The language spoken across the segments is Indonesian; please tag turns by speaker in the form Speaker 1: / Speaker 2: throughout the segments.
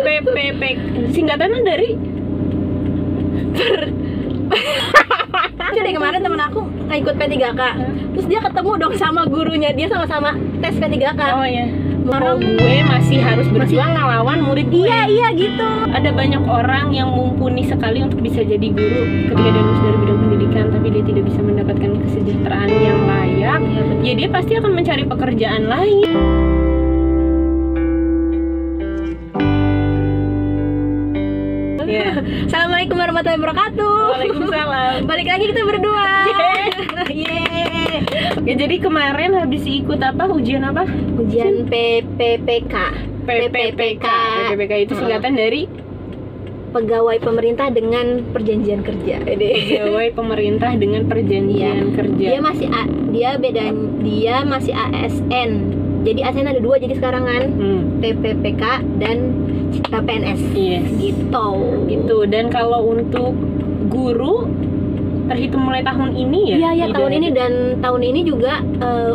Speaker 1: PPP singkatannya dari
Speaker 2: Jadi kemarin temen aku ikut P3K, terus dia ketemu dong sama gurunya, dia sama-sama tes P3K.
Speaker 1: Oh iya. Kalau gue masih harus berjuang ngelawan murid gue.
Speaker 2: Iya gitu.
Speaker 1: Ada banyak orang yang mumpuni sekali untuk bisa jadi guru ketika dia lulus dari bidang pendidikan, tapi dia tidak bisa mendapatkan kesejahteraan yang layak. Ya dia pasti akan mencari pekerjaan lain. Yeah.
Speaker 2: Assalamualaikum warahmatullahi wabarakatuh.
Speaker 1: Waalaikumsalam.
Speaker 2: Balik lagi kita berdua.
Speaker 1: Yeay. Ya jadi kemarin habis ikut apa? Ujian apa?
Speaker 2: Ujian PPPK.
Speaker 1: PPPK itu singkatan dari
Speaker 2: Pegawai Pemerintah dengan Perjanjian Kerja.
Speaker 1: Pegawai Pemerintah dengan Perjanjian Kerja.
Speaker 2: Dia masih ASN. Jadi ASN ada dua, jadi sekarang kan PPPK dan PNS.
Speaker 1: Yes. Gitu. Dan kalau untuk guru terhitung mulai tahun ini ya?
Speaker 2: Iya tahun ini, dan tahun ini juga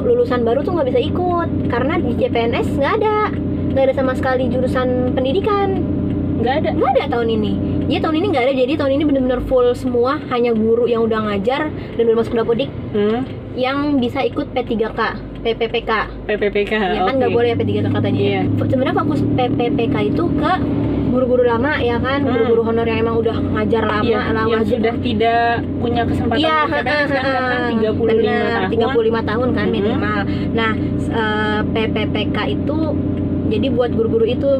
Speaker 2: lulusan baru tuh nggak bisa ikut karena di CPNS nggak ada sama sekali jurusan pendidikan. Nggak ada tahun ini. Jadi tahun ini nggak ada. Jadi tahun ini benar-benar full semua, hanya guru yang udah ngajar dan udah masuk Dapodik yang bisa ikut P3K, PPPK. Ya kan nggak boleh ya P3K katanya.
Speaker 1: Yeah.
Speaker 2: Sebenarnya fokus PPPK itu ke guru-guru lama ya kan, guru-guru honor yang emang udah ngajar lama,
Speaker 1: yang sudah tidak punya kesempatan.
Speaker 2: Iya,
Speaker 1: kan
Speaker 2: 35 tahun kan minimal. Nah, PPPK itu jadi buat guru-guru itu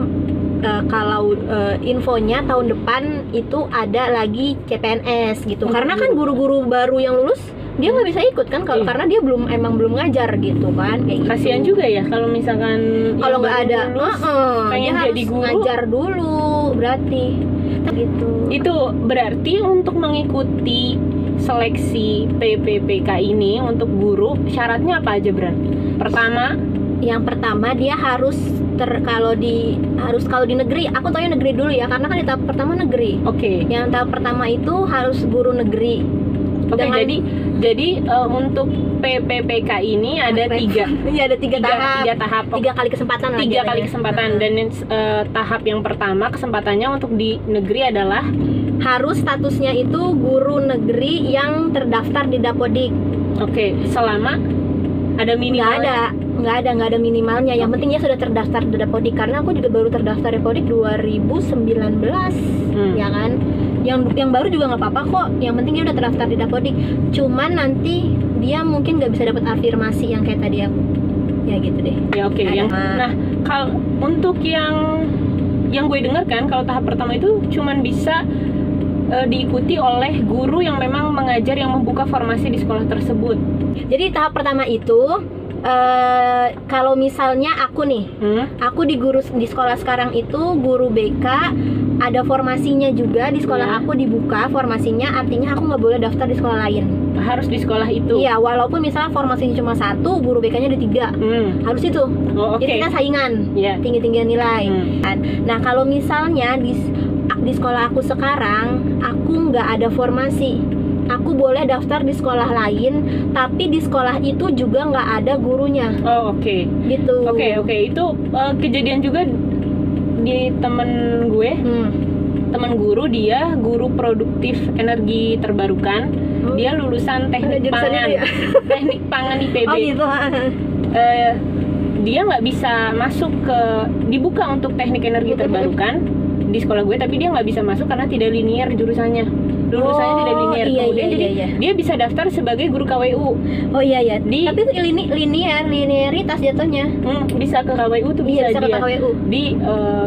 Speaker 2: kalau infonya tahun depan itu ada lagi CPNS gitu. Karena kan guru-guru baru yang lulus dia nggak bisa ikut kan karena dia belum ngajar gitu kan, kayak gitu.
Speaker 1: Kasian juga ya kalau misalkan
Speaker 2: kalau nggak ada
Speaker 1: pengen
Speaker 2: dia
Speaker 1: jadi
Speaker 2: harus
Speaker 1: guru
Speaker 2: ngajar dulu berarti gitu. Itu
Speaker 1: berarti untuk mengikuti seleksi PPPK ini untuk guru syaratnya apa aja berarti?
Speaker 2: Yang pertama dia harus kalau di negeri, aku tahu negeri dulu ya karena kan di tahap pertama negeri.
Speaker 1: Oke.
Speaker 2: Yang tahap pertama itu harus guru negeri.
Speaker 1: Oke, jadi untuk PPPK ini ada tiga.
Speaker 2: Iya, ada tiga tahap. 3 kali kesempatan.
Speaker 1: 3 kali kesempatan. Dan tahap yang pertama kesempatannya untuk di negeri adalah
Speaker 2: harus statusnya itu guru negeri yang terdaftar di Dapodik.
Speaker 1: Oke, selama ada minimalnya?
Speaker 2: Nggak ada minimalnya. Yang penting dia sudah terdaftar di Dapodik. Karena aku juga baru terdaftar di Dapodik 2019, ya kan. Yang baru juga nggak apa-apa kok. Yang penting dia udah terdaftar di Dapodik. Cuman nanti dia mungkin nggak bisa dapat afirmasi yang kayak tadi aku. Ya gitu deh.
Speaker 1: Ya oke. Nah, kalau untuk yang gue dengar kan, kalau tahap pertama itu cuman bisa diikuti oleh guru yang memang mengajar yang membuka formasi di sekolah tersebut.
Speaker 2: Jadi tahap pertama itu kalau misalnya aku nih, aku di sekolah sekarang itu guru BK, ada formasinya juga di sekolah aku dibuka formasinya, artinya aku nggak boleh daftar di sekolah lain. Harus di sekolah itu. Iya, walaupun misalnya formasinya cuma 1, guru BK-nya ada 3, harus itu. Jadi kita saingan, tinggi-tinggian nilai. Nah kalau misalnya di sekolah aku sekarang, aku nggak ada formasi. Aku boleh daftar di sekolah lain, tapi di sekolah itu juga nggak ada gurunya.
Speaker 1: Oh oke.
Speaker 2: Gitu.
Speaker 1: Oke. Itu kejadian juga di temen gue. Temen guru, dia guru produktif energi terbarukan. Dia lulusan teknik pangan, teknik pangan IPB.
Speaker 2: Oh gitu.
Speaker 1: Dia nggak bisa masuk dibuka untuk teknik energi terbarukan di sekolah gue, tapi dia nggak bisa masuk karena tidak linear jurusannya. Lulusannya tidak linear. Kemudian jadi dia bisa daftar sebagai guru KWU. Oh iya. Tapi itu linearitas jatuhnya. Bisa ke KWU tuh bisa dia. Di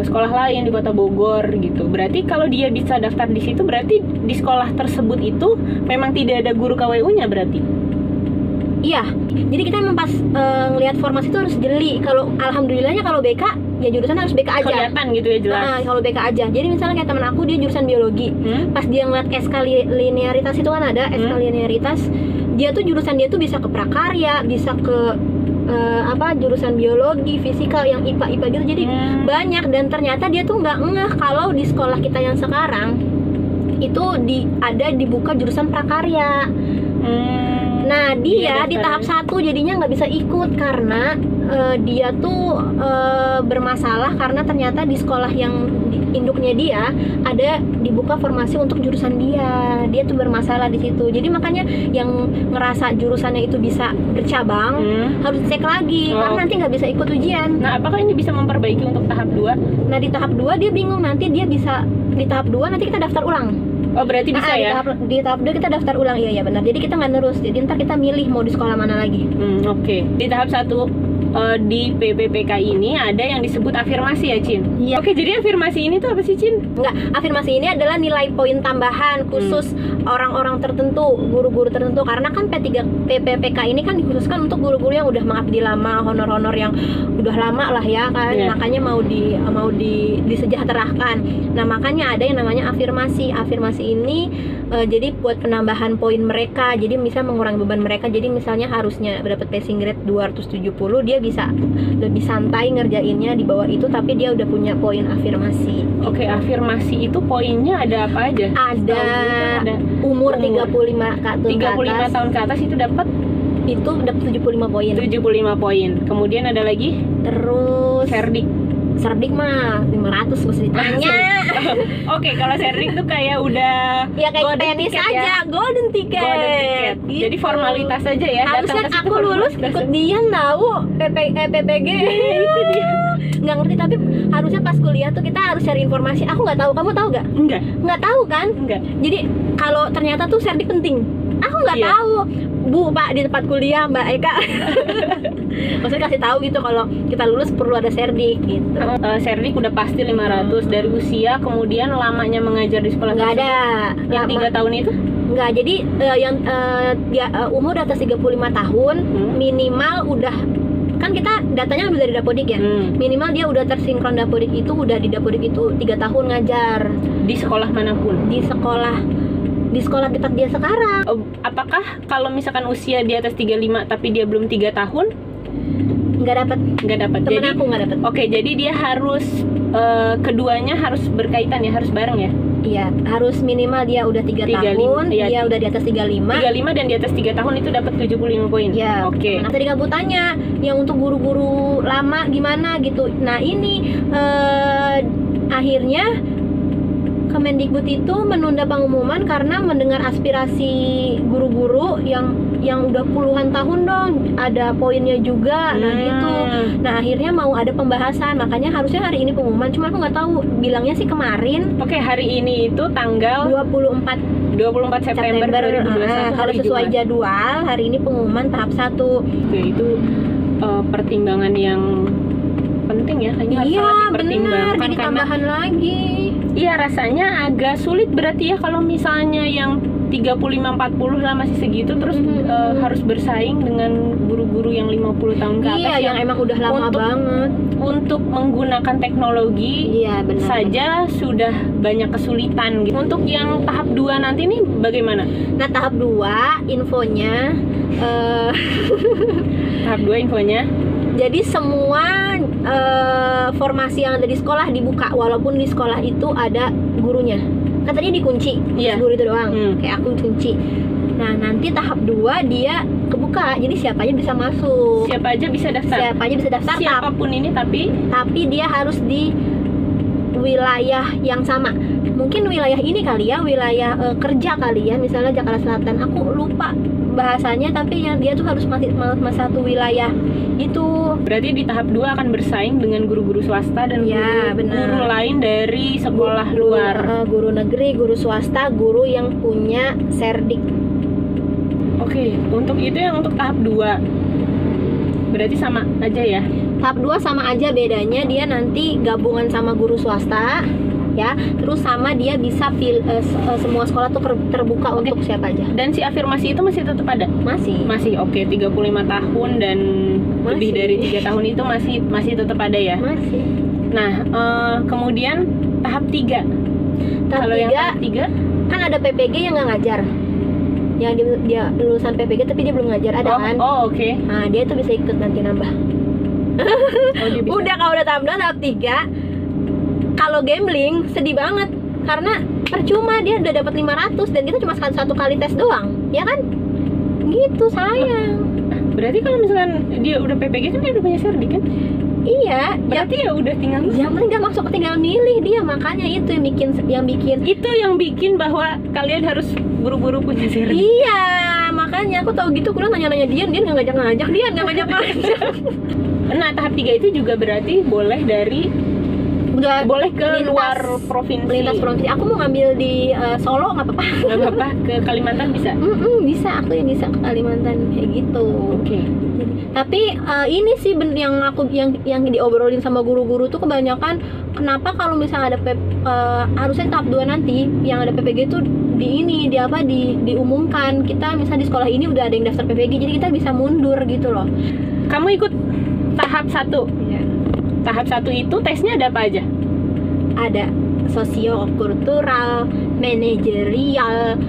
Speaker 1: sekolah lain di Kota Bogor gitu. Berarti kalau dia bisa daftar di situ, berarti di sekolah tersebut itu memang tidak ada guru KWU-nya berarti. Iya. Jadi kita memang pas ngelihat formasi itu harus jeli. Kalau alhamdulillahnya kalau BK ya jurusan harus BK aja. Kelihatan gitu ya jelas. Kalau BK aja. Jadi misalnya kayak temen aku dia jurusan biologi. Pas dia ngeliat SK linearitas itu kan ada SK linearitas. Dia tuh jurusan dia tuh bisa ke prakarya, bisa ke jurusan biologi, fisikal yang IPA gitu. Jadi banyak, dan ternyata dia tuh nggak ngeh kalau di sekolah kita yang sekarang itu dibuka jurusan prakarya.
Speaker 2: Nah dia di
Speaker 1: daftarnya.
Speaker 2: tahap 1 jadinya nggak bisa ikut karena dia tuh bermasalah karena ternyata di sekolah yang induknya dia ada dibuka formasi untuk jurusan dia tuh bermasalah di situ. Jadi makanya yang ngerasa jurusannya itu bisa bercabang harus cek lagi karena nanti nggak bisa ikut ujian.
Speaker 1: Nah, apakah ini bisa memperbaiki untuk tahap 2?
Speaker 2: Nah di tahap 2 dia bingung, nanti dia bisa di tahap 2 nanti kita daftar ulang.
Speaker 1: Oh, berarti bisa ya?
Speaker 2: Di tahap 2 kita daftar ulang, iya benar. Jadi kita nggak nerus, jadi ntar kita milih mau di sekolah mana lagi.
Speaker 1: Oke. Di tahap 1 di PPPK ini ada yang disebut afirmasi ya, Cin?
Speaker 2: Iya.
Speaker 1: Oke, jadi afirmasi ini tuh apa sih, Cin?
Speaker 2: Enggak, afirmasi ini adalah nilai poin tambahan khusus orang-orang tertentu, guru-guru tertentu. Karena kan PPPK ini kan dikhususkan untuk guru-guru yang udah mengabdi lama, honor-honor yang udah lama lah ya kan. Makanya mau disejahterakan. Nah, makanya ada yang namanya afirmasi. Afirmasi ini jadi buat penambahan poin mereka. Jadi bisa mengurangi beban mereka. Jadi misalnya harusnya dapat passing grade 270, dia bisa lebih santai ngerjainnya di bawah itu, tapi dia udah punya poin afirmasi.
Speaker 1: Oke, afirmasi itu poinnya ada apa aja?
Speaker 2: Ada umur 35
Speaker 1: tahun ke atas itu dapat
Speaker 2: 75 poin.
Speaker 1: 75 poin. Kemudian ada lagi
Speaker 2: Terus Serdik mah 500 mesti ditanya.
Speaker 1: Oke, kalau Serdik tuh kayak udah
Speaker 2: ya kayak tenis
Speaker 1: ticket
Speaker 2: aja,
Speaker 1: ya?
Speaker 2: golden ticket.
Speaker 1: Gitu. Jadi formalitas aja ya.
Speaker 2: Harusnya aku lulus ikut dia tahu PPG.
Speaker 1: Itu dia.
Speaker 2: Nggak ngerti, tapi harusnya pas kuliah tuh kita harus cari informasi. Aku nggak tahu, kamu tahu nggak? Nggak tahu kan?
Speaker 1: Enggak.
Speaker 2: Jadi kalau ternyata tuh Serdik penting, aku nggak tahu. Bu, Pak, di tempat kuliah Mbak Eka maksudnya kasih tahu gitu kalau kita lulus perlu ada Serdik gitu.
Speaker 1: Serdik udah pasti 500 dari usia, kemudian lamanya mengajar di sekolah
Speaker 2: nggak ada
Speaker 1: yang 3 tahun itu?
Speaker 2: Nggak, jadi yang dia umur di atas 35 tahun minimal udah, kan kita datanya ambil dari Dapodik ya, minimal dia udah tersinkron Dapodik itu, udah di Dapodik itu 3 tahun ngajar
Speaker 1: di sekolah manapun,
Speaker 2: di sekolah tempat dia sekarang.
Speaker 1: Apakah kalau misalkan usia di atas 35 tapi dia belum 3 tahun
Speaker 2: nggak dapat? Temen
Speaker 1: Jadi
Speaker 2: aku nggak dapat.
Speaker 1: Oke, jadi dia harus keduanya harus berkaitan ya, harus bareng ya?
Speaker 2: Iya, harus minimal dia udah 3 tahun,
Speaker 1: iya,
Speaker 2: dia udah di atas 35
Speaker 1: dan di atas 3 tahun itu dapat 75 poin.
Speaker 2: Ya,
Speaker 1: oke.
Speaker 2: Nah, tadi kamu tanya yang untuk guru-guru lama gimana gitu. Nah, ini akhirnya Kemendikbud itu menunda pengumuman karena mendengar aspirasi guru-guru yang udah puluhan tahun dong, ada poinnya juga. Nah gitu. Nah akhirnya mau ada pembahasan, makanya harusnya hari ini pengumuman, cuma aku nggak tahu, bilangnya sih kemarin.
Speaker 1: Oke, hari ini itu tanggal 24 September 2021.
Speaker 2: Kalau sesuai jadwal hari ini pengumuman tahap 1.
Speaker 1: Oke, itu pertimbangan yang penting ya, kayaknya harus sangat dipertimbangkan.
Speaker 2: Benar, jadi tambahan lagi.
Speaker 1: Iya, rasanya agak sulit berarti ya kalau misalnya yang 35-40 lah masih segitu, terus harus bersaing dengan guru-guru yang 50 tahun ke atas.
Speaker 2: Iya, yang emang udah lama banget.
Speaker 1: Untuk menggunakan teknologi saja sudah banyak kesulitan gitu. Untuk yang tahap 2 nanti nih bagaimana?
Speaker 2: Nah, tahap 2 infonya
Speaker 1: tahap 2 infonya
Speaker 2: jadi semua formasi yang ada di sekolah dibuka, walaupun di sekolah itu ada gurunya. Kan tadi dikunci, guru itu doang, kayak aku kunci. Nah, nanti tahap 2 dia kebuka, jadi siapa aja bisa masuk.
Speaker 1: Siapa aja bisa daftar. Siapapun ini,
Speaker 2: tapi dia harus di wilayah yang sama. Mungkin wilayah ini kali ya, wilayah kerja kali ya, misalnya Jakarta Selatan. Aku lupa bahasanya, tapi yang dia tuh harus masih satu wilayah itu.
Speaker 1: Berarti di tahap 2 akan bersaing dengan guru-guru swasta dan guru lain dari sekolah luar.
Speaker 2: Guru negeri, guru swasta, guru yang punya Serdik.
Speaker 1: Oke, untuk itu yang untuk tahap 2 berarti sama aja ya?
Speaker 2: Tahap 2 sama aja, bedanya dia nanti gabungan sama guru swasta ya, terus sama dia bisa semua sekolah tuh terbuka untuk siapa aja.
Speaker 1: Dan si afirmasi itu masih tetap ada? Masih. Oke, 35 tahun dan lebih dari 3 tahun itu masih tetap ada ya?
Speaker 2: Masih.
Speaker 1: Nah, kemudian tahap 3. Kalau yang tahap 3
Speaker 2: kan ada PPG yang nggak ngajar, yang dia lulusan PPG tapi dia belum ngajar, ada kan?
Speaker 1: Oke.
Speaker 2: Nah, dia tuh bisa ikut nanti nambah. Udah, kalau udah tahap 2, tahap 3 kalau gambling sedih banget karena percuma, dia udah dapat 500 dan kita cuma satu kali tes doang, ya kan? gitu, sayang.
Speaker 1: Berarti kalau misalkan dia udah PPG kan dia udah punya serdik kan?
Speaker 2: Iya,
Speaker 1: Berarti ya udah tinggal
Speaker 2: yang penting gak masuk, tinggal milih dia, makanya itu
Speaker 1: yang bikin bahwa kalian harus buru-buru punya serdik.
Speaker 2: Iya, makanya aku tahu gitu, aku nanya-nanya dia nggak ngajak-ngajak, dia nggak ngajak-ngajak.
Speaker 1: Nah, tahap 3 itu juga berarti boleh boleh ke luar provinsi.
Speaker 2: Lintas provinsi. Aku mau ngambil di Solo, nggak apa-apa.
Speaker 1: Nggak apa-apa, ke Kalimantan bisa.
Speaker 2: Bisa, aku yang bisa ke Kalimantan kayak gitu.
Speaker 1: Oke.
Speaker 2: Tapi ini sih yang diobrolin sama guru-guru tuh kebanyakan, kenapa kalau misalnya ada harusnya tahap 2 nanti yang ada PPG tuh diumumkan, kita misalnya di sekolah ini udah ada yang daftar PPG, jadi kita bisa mundur gitu loh.
Speaker 1: Kamu ikut tahap 1.
Speaker 2: Ya.
Speaker 1: Tahap 1 itu tesnya ada apa aja?
Speaker 2: Ada sosiokultural, manajerial,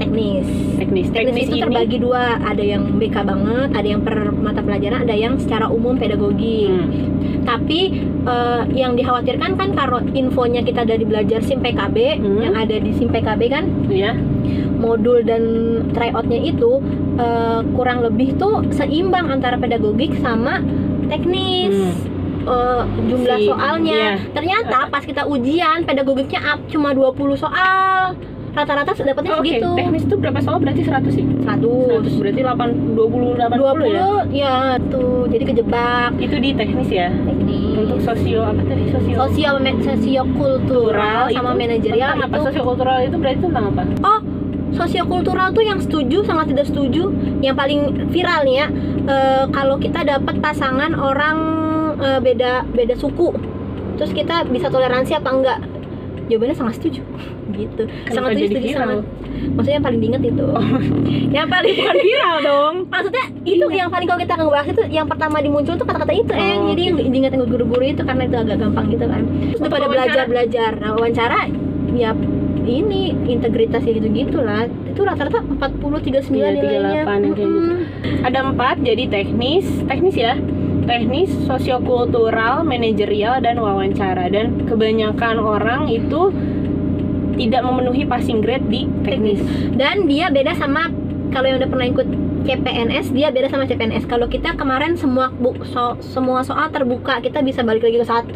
Speaker 2: teknis itu
Speaker 1: ini
Speaker 2: terbagi 2, ada yang BK banget, ada yang per mata pelajaran, ada yang secara umum pedagogi. Tapi yang dikhawatirkan kan kalau infonya kita dari belajar SIM PKB, yang ada di SIM PKB kan, modul dan tryoutnya itu kurang lebih tuh seimbang antara pedagogik sama teknis. Jumlah soalnya. Ternyata pas kita ujian pedagogiknya cuma 20 soal. Rata-rata dapatnya segitu.
Speaker 1: Teknis itu berapa soal? Berarti 100 sih?
Speaker 2: 100
Speaker 1: berarti 20 ya?
Speaker 2: Ya tuh, jadi kejebak.
Speaker 1: Itu di teknis ya?
Speaker 2: Teknis.
Speaker 1: Untuk
Speaker 2: Sosiokultural sama manajerial itu.
Speaker 1: Apa sosiokultural itu berarti tentang apa?
Speaker 2: Oh, sosiokultural tuh yang setuju sama tidak setuju. Yang paling viral nih ya, kalau kita dapat pasangan orang beda suku, terus kita bisa toleransi apa enggak? Jawabannya sangat setuju gitu. Sangat setuju sama. Maksudnya yang paling diinget itu. Yang paling bukan viral dong. Maksudnya itu yang paling kalau kita ngebahas itu yang pertama dimuncul tuh kata-kata itu jadi yang diinget guru-guru itu karena itu agak gampang gitu kan. Terus pada belajar. Nah, wawancara ya ini integritas ya gitu-gitulah. Itu rata-rata 40-39 nilainya.
Speaker 1: 38 yang kayak gitu. Ada 4 jadi teknis ya. Teknis, sosiokultural, manajerial, dan wawancara. Dan kebanyakan orang itu tidak memenuhi passing grade di teknis.
Speaker 2: Dan dia beda sama kalau yang udah pernah ikut CPNS, dia beda sama CPNS. Kalau kita kemarin semua soal terbuka, kita bisa balik lagi ke 1.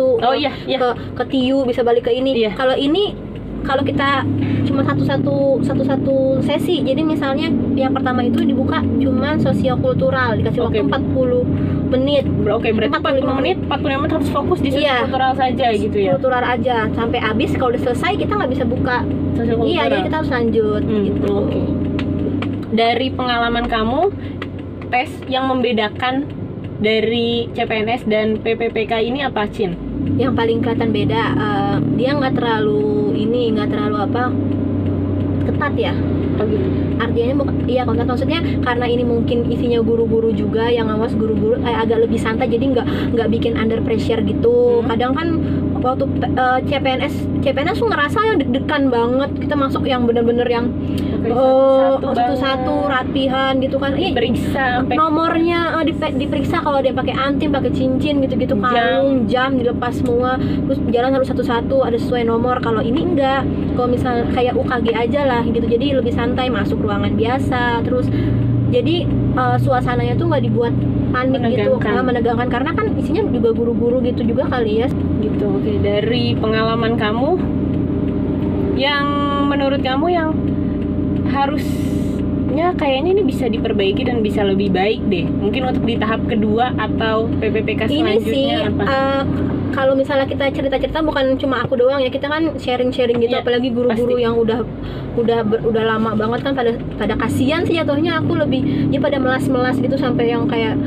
Speaker 2: Ke TIU bisa balik ke ini. Kalau ini kalau kita cuma satu sesi, jadi misalnya yang pertama itu dibuka cuma sosiokultural, dikasih waktu 40 menit.
Speaker 1: Oke, berarti 45 menit harus fokus di sosiokultural saja gitu ya? Kultural
Speaker 2: aja, sampai habis. Kalau udah selesai kita nggak bisa buka sosiokultural. Iya, jadi kita harus lanjut gitu.
Speaker 1: Okay. Dari pengalaman kamu, tes yang membedakan dari CPNS dan PPPK ini apa, Cin?
Speaker 2: Yang paling kelihatan beda, dia nggak terlalu ketat ya. Artinya iya kontak, maksudnya karena ini mungkin isinya guru-guru juga yang ngawas, guru-guru agak lebih santai, jadi nggak bikin under pressure gitu. Kadang kan waktu CPNS tuh ngerasa ya deg-degan banget, kita masuk yang bener-bener yang satu-satu rapihan gitu kan.
Speaker 1: Diperiksa
Speaker 2: nomornya diperiksa, kalau dia pakai anting, pakai cincin gitu-gitu, kalung, jam dilepas semua, terus jalan harus satu-satu ada sesuai nomor. Kalau ini enggak, kalau misal kayak UKG aja lah gitu, jadi lebih santai, masuk ruangan biasa, terus jadi suasananya tuh nggak dibuat panik gitu, menegangkan, karena kan isinya juga guru-guru gitu juga kali ya
Speaker 1: gitu. Oke, dari pengalaman kamu yang menurut kamu yang harusnya kayaknya ini bisa diperbaiki dan bisa lebih baik deh, mungkin untuk di tahap kedua atau PPPK selanjutnya
Speaker 2: ini sih,
Speaker 1: apa?
Speaker 2: Kalau misalnya kita cerita-cerita bukan cuma aku doang ya, kita kan sharing-sharing gitu, apalagi guru-guru yang udah lama banget kan, pada kasihan sih jatuhnya. Aku lebih ya pada melas-melas gitu, sampai yang kayak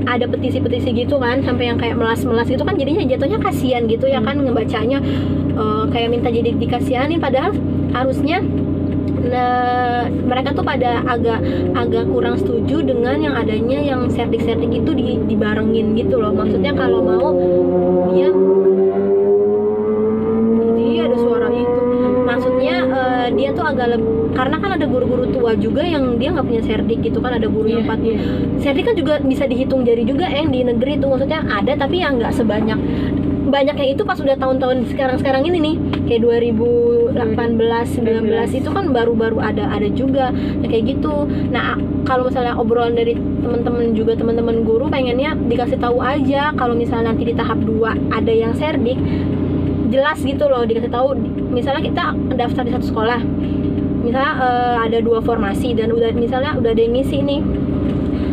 Speaker 2: ada petisi-petisi gitu kan, sampai yang kayak melas-melas gitu kan, jadinya jatuhnya kasihan gitu ya kan ngebacanya, kayak minta jadi dikasihani, padahal harusnya mereka tuh pada agak kurang setuju dengan yang adanya yang serdik-serdik itu dibarengin gitu loh. Maksudnya kalau mau dia ada suara itu, maksudnya dia tuh agak karena kan ada guru-guru tua juga yang dia nggak punya serdik gitu kan, ada guru yang 40 serdik kan juga bisa dihitung jari juga yang di negeri tuh, maksudnya ada tapi yang nggak sebanyak banyaknya itu pas udah tahun-tahun sekarang ini nih, kayak 2018, 19 itu kan baru-baru ada juga kayak gitu. Nah, kalau misalnya obrolan dari teman-teman guru pengennya dikasih tahu aja kalau misalnya nanti di tahap 2 ada yang serdik, jelas gitu loh, dikasih tahu. Misalnya kita daftar di satu sekolah, misalnya ada 2 formasi dan udah ada yang ngisi nih,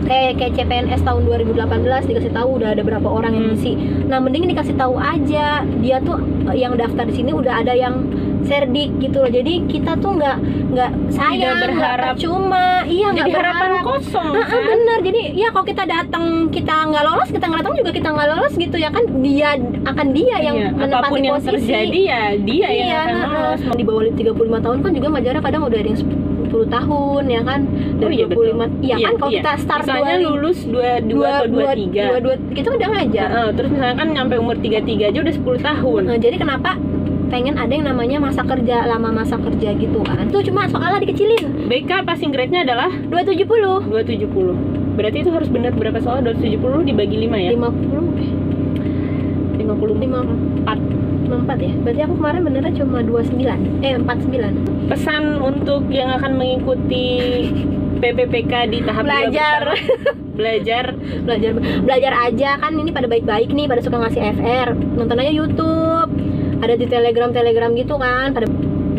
Speaker 2: kayak CPNS tahun 2018 dikasih tahu udah ada berapa orang yang ngisi. Nah, mending dikasih tahu aja dia tuh yang daftar di sini udah ada yang serdik gitu loh. Jadi kita tuh nggak sayang, nggak percuma. Iya, nggak
Speaker 1: harapan kosong kan?
Speaker 2: Bener. Jadi ya kalau kita datang kita nggak lolos, kita nggak datang juga kita nggak lolos gitu ya kan, dia yang menempati
Speaker 1: apapun yang
Speaker 2: posisi.
Speaker 1: terjadi ya dia yang akan lolos.
Speaker 2: Di bawah 35 tahun kan juga majarnya kadang udah ada yang 10 tahun ya kan, dan 25 iya kan, kalau kita start
Speaker 1: misalnya lulus 22 atau 23
Speaker 2: kita udah ngajar.
Speaker 1: Terus misalnya kan nyampe umur 33 aja udah 10 tahun.
Speaker 2: Jadi kenapa pengen ada yang namanya masa kerja, lama masa kerja gitu kan. Tuh cuma soalnya dikecilin.
Speaker 1: BK passing grade-nya adalah
Speaker 2: 270.
Speaker 1: Berarti itu harus benar berapa soal? 270 dibagi 5 ya? 54
Speaker 2: ya. Berarti aku kemarin benernya cuma 49. Pesan
Speaker 1: untuk yang akan mengikuti PPPK di tahap
Speaker 2: belajar aja kan, ini pada baik-baik nih, pada suka ngasih FR, nonton aja YouTube, ada di Telegram gitu kan, pada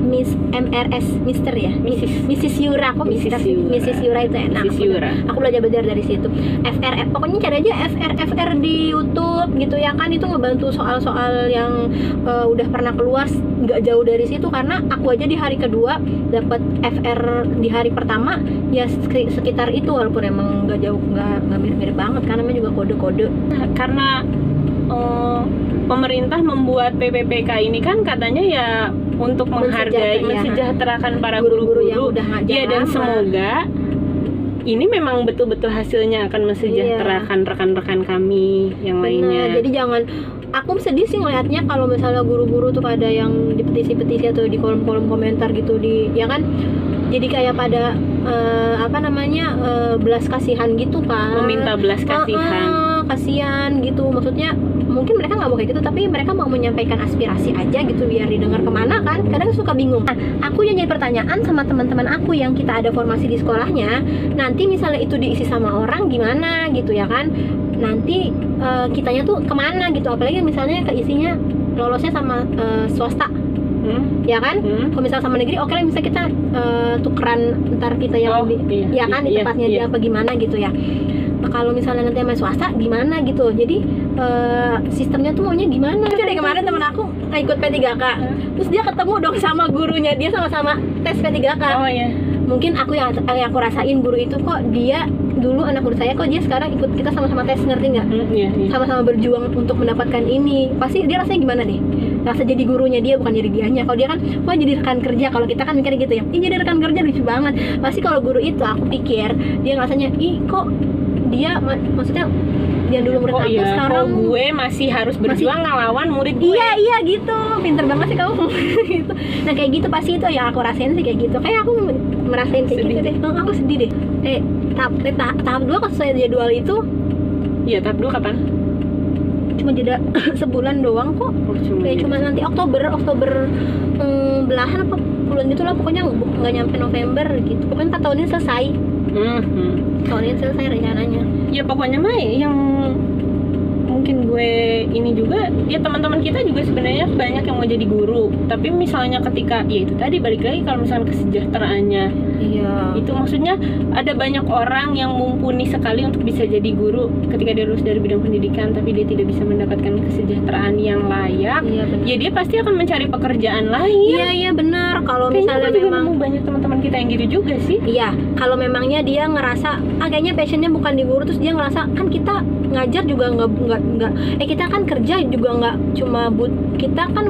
Speaker 2: Miss MRS Mister ya, Mrs. Yura, kok Mrs. Yura itu enak. Aku belajar dari situ. FR pokoknya cari aja FR di YouTube gitu ya kan, itu ngebantu soal-soal yang udah pernah keluar nggak jauh dari situ. Karena aku aja di hari kedua dapat FR di hari pertama ya sekitar itu, walaupun emang nggak jauh, nggak mirip-mirip banget karena namanya juga kode-kode.
Speaker 1: Karena pemerintah membuat PPPK ini kan katanya ya untuk menghargai, mensejahterakan para guru-guru yang udah ngajar. Ya, dan semoga ini memang betul-betul hasilnya akan mensejahterakan rekan-rekan kami yang lainnya.
Speaker 2: Jadi jangan, aku sedih sih ngelihatnya kalau misalnya guru-guru tuh pada yang di petisi-petisi atau di kolom-kolom komentar gitu ya kan, jadi kayak pada belas kasihan gitu kan,
Speaker 1: meminta belas kasihan.
Speaker 2: Kasihan gitu, maksudnya mungkin mereka nggak mau kayak gitu, tapi mereka mau menyampaikan aspirasi aja gitu biar didengar kemana kan. Kadang suka bingung. Nah, aku yang jadi pertanyaan sama teman-teman aku yang kita ada formasi di sekolahnya, nanti misalnya itu diisi sama orang gimana gitu ya kan, nanti kitanya tuh kemana gitu, apalagi misalnya keisinya lolosnya sama swasta. Ya kan, kalau misalnya sama negeri oke lah, misalnya kita tukeran ntar kita yang ya kan di tempatnya dia apa gimana gitu ya. Nah, kalau misalnya nanti sama swasta gimana gitu, jadi sistemnya tuh maunya gimana. Jadi kemarin temen aku ikut P3K, terus dia ketemu dong sama gurunya, dia sama-sama tes P3K. Mungkin aku yang aku rasain, guru itu kok dia dulu anak guru saya, kok dia sekarang ikut kita sama-sama tes, ngerti nggak? Sama-sama berjuang untuk mendapatkan ini, pasti dia rasanya gimana nih? Rasa jadi gurunya dia, bukan jadi dianya. Kalau dia kan, wah jadi rekan kerja. Kalau kita kan mikirnya gitu ya, jadi rekan kerja lucu banget. Pasti kalau guru itu aku pikir dia ngerasanya, kok dia maksudnya dia dulu murid aku, sekarang
Speaker 1: gue masih harus berjuang ngelawan murid gue.
Speaker 2: Iya gitu, pinter banget sih kamu. Gitu. Nah kayak gitu pasti itu yang aku rasain sih, kayak gitu. Kayak aku merasain kayak gitu deh. Aku sedih deh. Tahap 2 kalau saya jadwal itu.
Speaker 1: Iya, tahap 2 kapan?
Speaker 2: Cuma jeda sebulan doang kok. Kayak cuma nanti Oktober belahan apa bulan gitu lah, pokoknya nggak nyampe November gitu. Pokoknya 4 tahun ini selesai. Tahun ini selesai rencananya.
Speaker 1: Ya pokoknya mah yang mungkin gue ini juga, ya teman-teman kita juga sebenarnya banyak yang mau jadi guru, tapi misalnya ketika ya itu tadi balik lagi, kalau misalnya kesejahteraannya, itu maksudnya ada banyak orang yang mumpuni sekali untuk bisa jadi guru ketika dia lulus dari bidang pendidikan, tapi dia tidak bisa mendapatkan kesejahteraan yang layak. Ya dia pasti akan mencari pekerjaan lain.
Speaker 2: Iya benar. Kalau misalnya memang
Speaker 1: banyak teman-teman kita yang gitu juga sih.
Speaker 2: Iya, kalau memangnya dia ngerasa kayaknya passionnya bukan di guru, terus dia ngerasa kan kita ngajar juga nggak kita kan kerja juga nggak cuma kita kan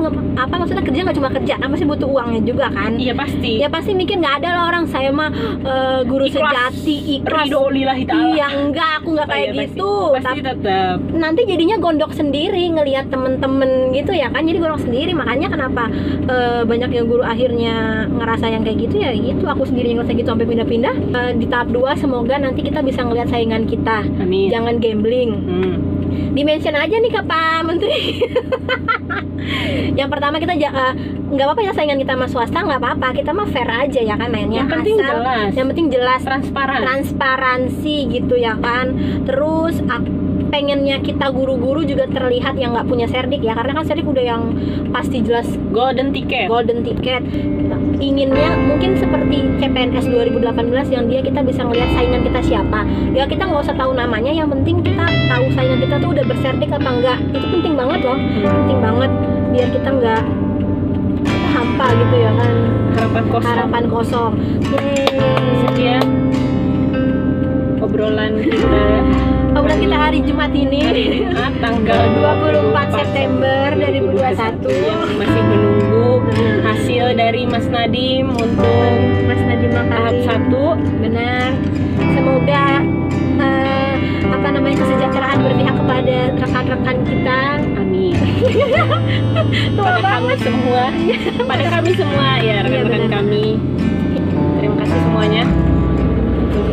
Speaker 2: maksudnya kerja nggak cuma kerja, pasti butuh uangnya juga kan.
Speaker 1: Iya pasti.
Speaker 2: Ya pasti mikir nggak ada lah orang saya mah guru sejati ikhlas. Iya enggak, aku nggak kayak gitu.
Speaker 1: Pasti tetap.
Speaker 2: Nanti jadinya gondok sendiri ngelihat temen-temen gitu ya kan, jadi gondok sendiri. Makanya kenapa banyak yang guru akhirnya ngerasa yang kayak gitu ya gitu. Aku sendiri yang ngerasa gitu sampai pindah-pindah. Di tahap 2 semoga nanti kita bisa ngelihat saingan kita.
Speaker 1: Amin.
Speaker 2: Jangan gambling. Di-mention aja nih ke Pak Menteri. Yang pertama kita nggak apa-apa ya saingan kita sama swasta, nggak apa-apa, kita mah fair aja ya kan mainnya.
Speaker 1: Yang penting jelas.
Speaker 2: Yang penting jelas,
Speaker 1: transparansi
Speaker 2: gitu ya kan. Terus pengennya kita guru-guru juga terlihat yang nggak punya serdik ya, karena kan serdik udah yang pasti jelas golden ticket. Inginnya mungkin seperti CPNS 2018 yang kita bisa ngelihat saingan kita siapa ya. Kita nggak usah tahu namanya, yang penting kita tahu saingan kita tuh udah berserdik apa enggak. Itu penting banget loh, penting banget biar kita nggak hampa gitu ya kan. Harapan kosong.
Speaker 1: Sekian obrolan kita
Speaker 2: hari Jumat ini
Speaker 1: tanggal
Speaker 2: 24 September 2021
Speaker 1: yang masih menunggu hasil dari Mas Nadiem untuk tahap 1.
Speaker 2: Benar, semoga kesejahteraan berpihak kepada rekan-rekan kita.
Speaker 1: Amin. Pada kami semua ya, rekan-rekan kami. Terima kasih semuanya.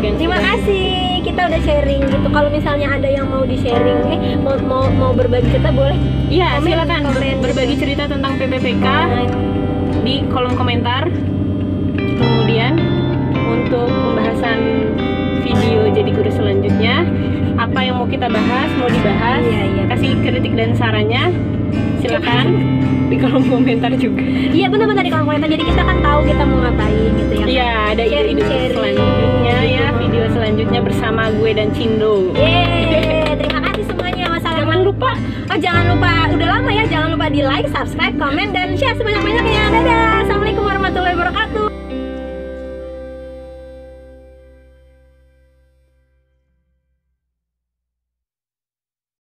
Speaker 2: Terima kasih, kita udah sharing gitu. Kalau misalnya ada yang mau di sharing, mau berbagi cerita boleh.
Speaker 1: Iya, silakan berbagi cerita tentang PPPK di kolom komentar. Kemudian untuk pembahasan video jadi guru selanjutnya, apa yang mau kita bahas, mau dibahas, kasih kritik dan sarannya, silakan di kolom komentar juga.
Speaker 2: Iya benar-benar di kolom komentar, jadi kita kan tahu kita mau ngapain gitu ya.
Speaker 1: Iya, ada ide selanjutnya ya, video selanjutnya bersama gue dan Cindo.
Speaker 2: Terima kasih semuanya. Jangan lupa, udah lama ya, jangan lupa di like, subscribe, komen, dan share sebanyak-banyaknya. Dadah, assalamualaikum warahmatullahi wabarakatuh.